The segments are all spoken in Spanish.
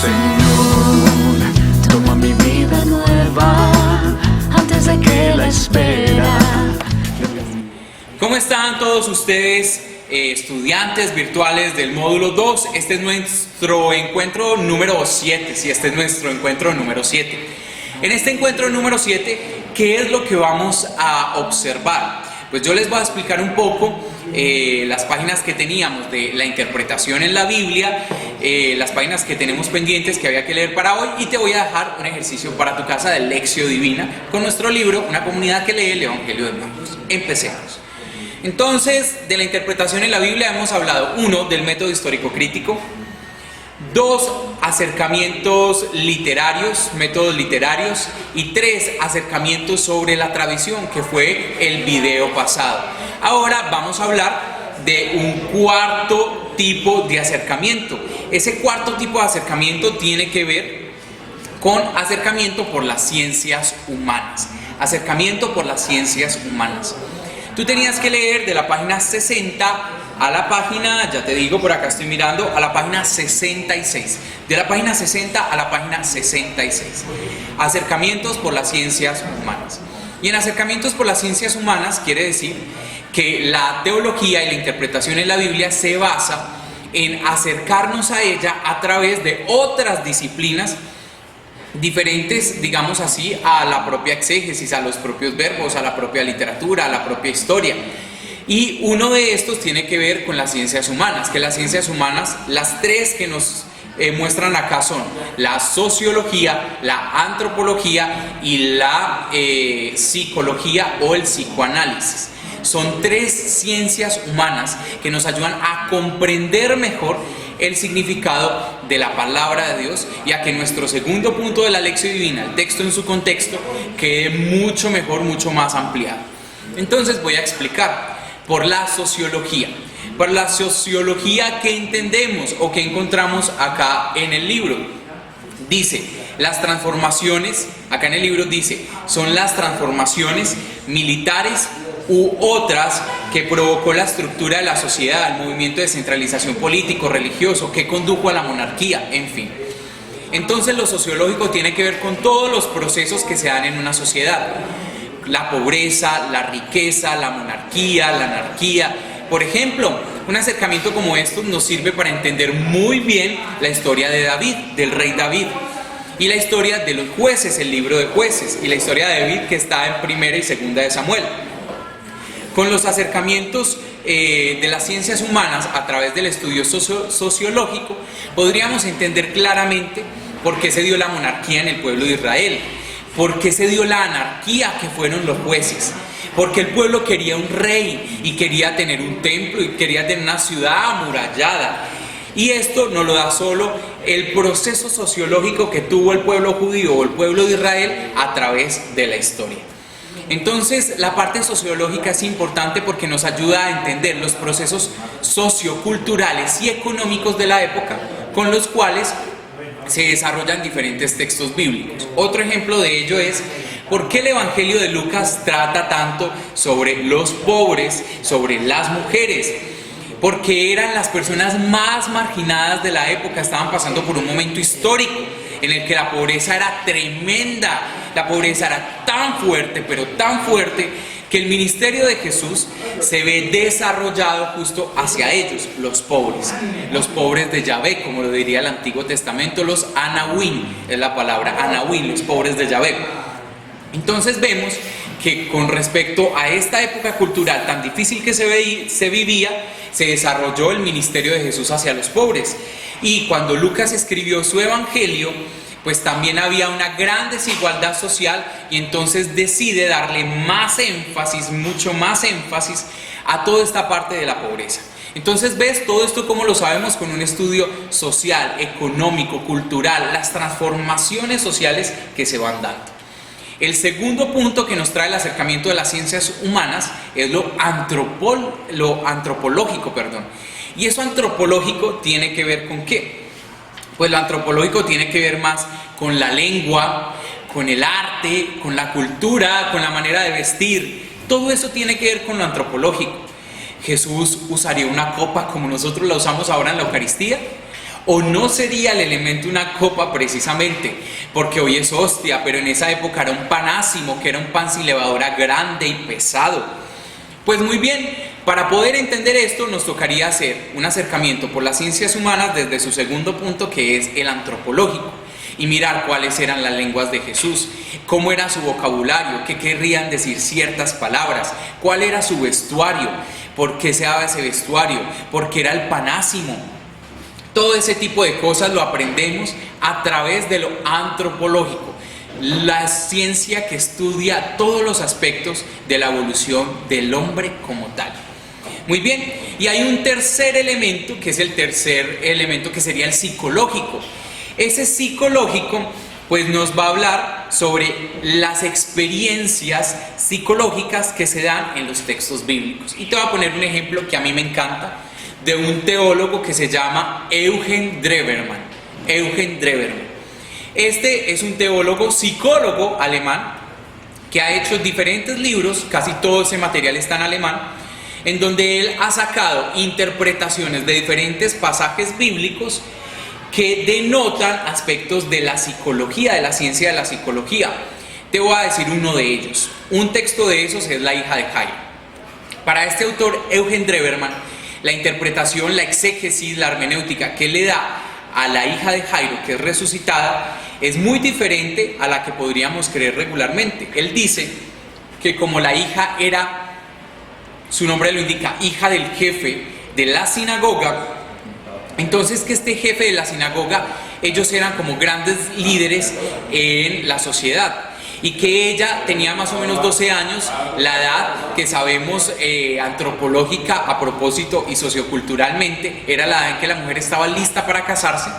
Señor, toma mi vida nueva antes de que la espera. ¿Cómo están todos ustedes, estudiantes virtuales del módulo 2? Este es nuestro encuentro número 7, sí, este es nuestro encuentro número 7. En este encuentro número 7, ¿qué es lo que vamos a observar? Pues yo les voy a explicar un poco las páginas que teníamos de la interpretación en la Biblia, las páginas que tenemos pendientes que había que leer para hoy, y te voy a dejar un ejercicio para tu casa de Lección Divina con nuestro libro, Una comunidad que lee el Evangelio de Marcos. Empecemos. Entonces, de la interpretación en la Biblia hemos hablado, 1, del método histórico crítico, 2, acercamientos literarios, métodos literarios, y 3, acercamientos sobre la tradición, que fue el video pasado. Ahora vamos a hablar de un cuarto tipo de acercamiento. Ese cuarto tipo de acercamiento tiene que ver con acercamiento por las ciencias humanas. Acercamiento por las ciencias humanas. Tú tenías que leer de la página 60 a la página, ya te digo, por acá estoy mirando, a la página 66. De la página 60 a la página 66. Acercamientos por las ciencias humanas. Y en acercamientos por las ciencias humanas quiere decir que la teología y la interpretación en la Biblia se basa en acercarnos a ella a través de otras disciplinas diferentes, digamos así, a la propia exégesis, a los propios verbos, a la propia literatura, a la propia historia. Y uno de estos tiene que ver con las ciencias humanas, que las ciencias humanas, las tres que nos muestran acá son la sociología, la antropología y la psicología o el psicoanálisis. Son tres ciencias humanas que nos ayudan a comprender mejor el significado de la palabra de Dios y a que nuestro segundo punto de la lección divina, el texto en su contexto, quede mucho mejor, mucho más ampliado. Entonces voy a explicar por la sociología. Por la sociología, ¿qué entendemos o qué encontramos acá en el libro? Dice, las transformaciones, acá en el libro dice, son las transformaciones militares u otras que provocó la estructura de la sociedad, el movimiento de centralización político-religioso que condujo a la monarquía, en fin. Entonces lo sociológico tiene que ver con todos los procesos que se dan en una sociedad. La pobreza, la riqueza, la monarquía, la anarquía. Por ejemplo, un acercamiento como esto nos sirve para entender muy bien la historia de David, del rey David, y la historia de los jueces, el libro de Jueces, y la historia de David que está en Primera y Segunda de Samuel. Con los acercamientos de las ciencias humanas a través del estudio sociológico, podríamos entender claramente por qué se dio la monarquía en el pueblo de Israel, por qué se dio la anarquía que fueron los jueces, porque el pueblo quería un rey y quería tener un templo y quería tener una ciudad amurallada. Y esto no lo da solo el proceso sociológico que tuvo el pueblo judío o el pueblo de Israel a través de la historia. Entonces, la parte sociológica es importante porque nos ayuda a entender los procesos socioculturales y económicos de la época con los cuales se desarrollan diferentes textos bíblicos. Otro ejemplo de ello es por qué el Evangelio de Lucas trata tanto sobre los pobres, sobre las mujeres, porque eran las personas más marginadas de la época, estaban pasando por un momento histórico en el que la pobreza era tremenda, la pobreza era tan fuerte, pero tan fuerte, que el ministerio de Jesús se ve desarrollado justo hacia ellos, los pobres de Yahvé, como lo diría el Antiguo Testamento, los Anahuim, es la palabra Anahuim, los pobres de Yahvé. Entonces vemos que con respecto a esta época cultural tan difícil que se vivía, se desarrolló el ministerio de Jesús hacia los pobres. Y cuando Lucas escribió su evangelio, pues también había una gran desigualdad social y entonces decide darle más énfasis, mucho más énfasis a toda esta parte de la pobreza. Entonces ves todo esto como lo sabemos con un estudio social, económico, cultural, las transformaciones sociales que se van dando. El segundo punto que nos trae el acercamiento de las ciencias humanas es lo antropológico. Y eso antropológico tiene que ver ¿con qué? Pues lo antropológico tiene que ver más con la lengua, con el arte, con la cultura, con la manera de vestir. Todo eso tiene que ver con lo antropológico. Jesús usaría una copa como nosotros la usamos ahora en la Eucaristía, O no sería el elemento una copa precisamente, porque hoy es hostia, pero en esa época era un panásimo, que era un pan sin levadura grande y pesado. Pues muy bien, para poder entender esto nos tocaría hacer un acercamiento por las ciencias humanas desde su segundo punto, que es el antropológico, y mirar cuáles eran las lenguas de Jesús, cómo era su vocabulario, qué querrían decir ciertas palabras, cuál era su vestuario, por qué se daba ese vestuario, por qué era el panásimo. Todo ese tipo de cosas lo aprendemos a través de lo antropológico, la ciencia que estudia todos los aspectos de la evolución del hombre como tal. Muy bien, y hay un tercer elemento, que es el tercer elemento, que sería el psicológico. Ese psicológico pues nos va a hablar sobre las experiencias psicológicas que se dan en los textos bíblicos. Y te voy a poner un ejemplo que a mí me encanta, de un teólogo que se llama Eugen Drewermann. Eugen Drewermann. Este es un teólogo, psicólogo alemán, que ha hecho diferentes libros, casi todo ese material está en alemán, en donde él ha sacado interpretaciones de diferentes pasajes bíblicos que denotan aspectos de la psicología, de la ciencia de la psicología. Te voy a decir uno de ellos. Un texto de esos es La hija de Jairo. Para este autor, Eugen Drewermann, la interpretación, la exégesis, la hermenéutica que le da a la hija de Jairo, que es resucitada, es muy diferente a la que podríamos creer regularmente. Él dice que como la hija era, su nombre lo indica, hija del jefe de la sinagoga, entonces que este jefe de la sinagoga, ellos eran como grandes líderes en la sociedad, y que ella tenía más o menos 12 años, la edad que sabemos antropológica a propósito y socioculturalmente, era la edad en que la mujer estaba lista para casarse.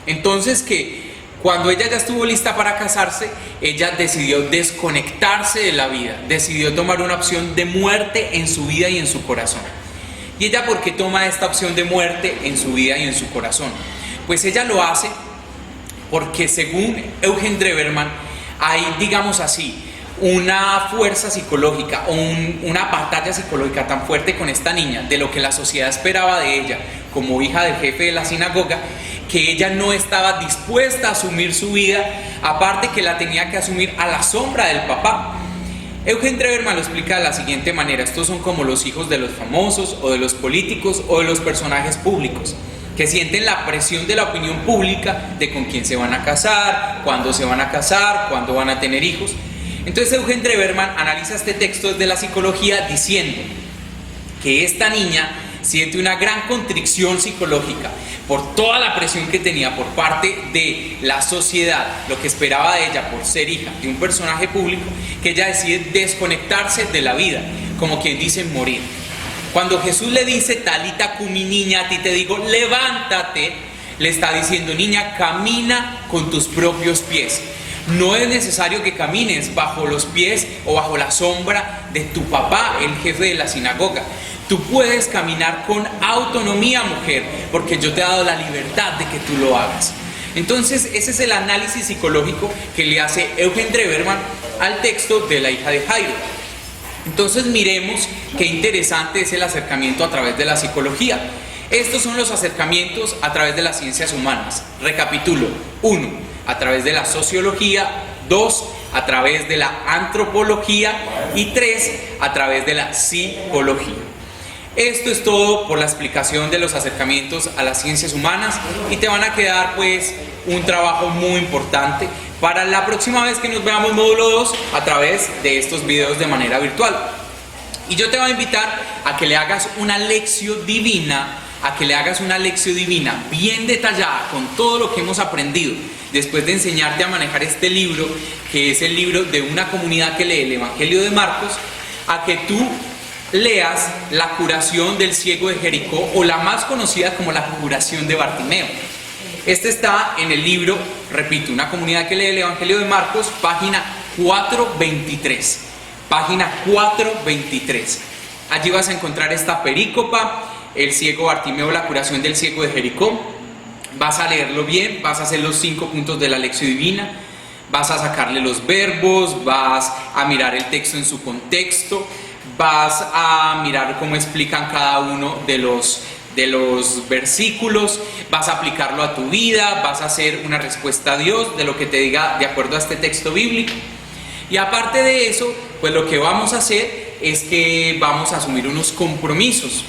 Entonces que cuando ella ya estuvo lista para casarse, ella decidió desconectarse de la vida, decidió tomar una opción de muerte en su vida y en su corazón. ¿Y ella por qué toma esta opción de muerte en su vida y en su corazón? Pues ella lo hace porque, según Eugen Drewermann, hay, digamos así, una fuerza psicológica o una batalla psicológica tan fuerte con esta niña, de lo que la sociedad esperaba de ella como hija del jefe de la sinagoga, que ella no estaba dispuesta a asumir su vida, aparte que la tenía que asumir a la sombra del papá. Eugen Drewermann lo explica de la siguiente manera: estos son como los hijos de los famosos o de los políticos o de los personajes públicos, que sienten la presión de la opinión pública de con quién se van a casar, cuándo se van a casar, cuándo van a tener hijos. Entonces Eugen Drewermann analiza este texto desde la psicología diciendo que esta niña siente una gran constricción psicológica por toda la presión que tenía por parte de la sociedad, lo que esperaba de ella por ser hija de un personaje público, que ella decide desconectarse de la vida, como quien dice morir. Cuando Jesús le dice, Talita cumi, niña, a ti te digo, levántate, le está diciendo, niña, camina con tus propios pies. No es necesario que camines bajo los pies o bajo la sombra de tu papá, el jefe de la sinagoga. Tú puedes caminar con autonomía, mujer, porque yo te he dado la libertad de que tú lo hagas. Entonces, ese es el análisis psicológico que le hace Eugen Drewermann al texto de la hija de Jairo. Entonces miremos qué interesante es el acercamiento a través de la psicología. Estos son los acercamientos a través de las ciencias humanas. Recapitulo: 1, a través de la sociología; 2, a través de la antropología; y 3, a través de la psicología. Esto es todo por la explicación de los acercamientos a las ciencias humanas, y te van a quedar pues un trabajo muy importante para la próxima vez que nos veamos módulo 2 a través de estos videos de manera virtual. Y yo te voy a invitar a que le hagas una lección divina, bien detallada con todo lo que hemos aprendido, después de enseñarte a manejar este libro, que es el libro de una comunidad que lee el Evangelio de Marcos, a que tú leas la curación del ciego de Jericó, o la más conocida como la curación de Bartimeo. Este está en el libro, repito, una comunidad que lee el Evangelio de Marcos, página 423. Página 423. Allí vas a encontrar esta perícopa, el ciego Bartimeo, la curación del ciego de Jericó. Vas a leerlo bien, vas a hacer los 5 puntos de la lección divina, vas a sacarle los verbos, vas a mirar el texto en su contexto, vas a mirar cómo explican cada uno de los los versículos, vas a aplicarlo a tu vida, vas a hacer una respuesta a Dios de lo que te diga de acuerdo a este texto bíblico. Y aparte de eso, pues lo que vamos a hacer es que vamos a asumir unos compromisos.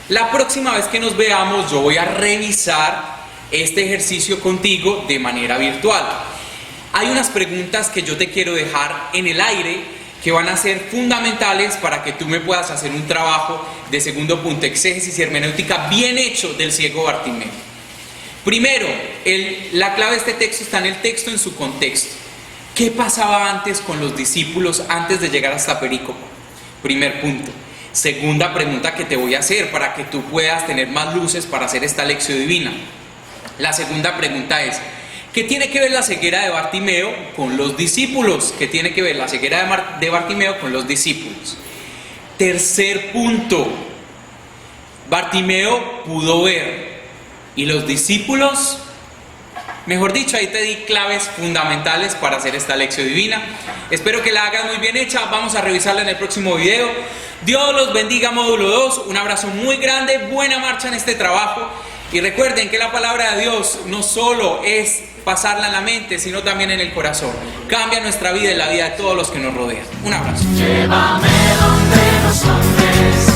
La próxima vez que nos veamos, yo voy a revisar este ejercicio contigo de manera virtual. Hay unas preguntas que yo te quiero dejar en el aire que van a ser fundamentales para que tú me puedas hacer un trabajo de segundo punto, exégesis y hermenéutica bien hecho del ciego Bartimeo. Primero, la clave de este texto está en el texto, en su contexto. ¿Qué pasaba antes con los discípulos antes de llegar hasta Perícopo? Primer punto. Segunda pregunta que te voy a hacer para que tú puedas tener más luces para hacer esta lección divina. La segunda pregunta es: ¿qué tiene que ver la ceguera de Bartimeo con los discípulos? ¿Qué tiene que ver la ceguera de Bartimeo con los discípulos? Tercer punto: Bartimeo pudo ver y los discípulos, mejor dicho, ahí te di claves fundamentales para hacer esta lección divina. Espero que la hagas muy bien hecha. Vamos a revisarla en el próximo video. Dios los bendiga, módulo 2. Un abrazo muy grande, buena marcha en este trabajo. Y recuerden que la palabra de Dios no solo es pasarla en la mente, sino también en el corazón. Cambia nuestra vida y la vida de todos los que nos rodean. Un abrazo. Llévame donde los hombres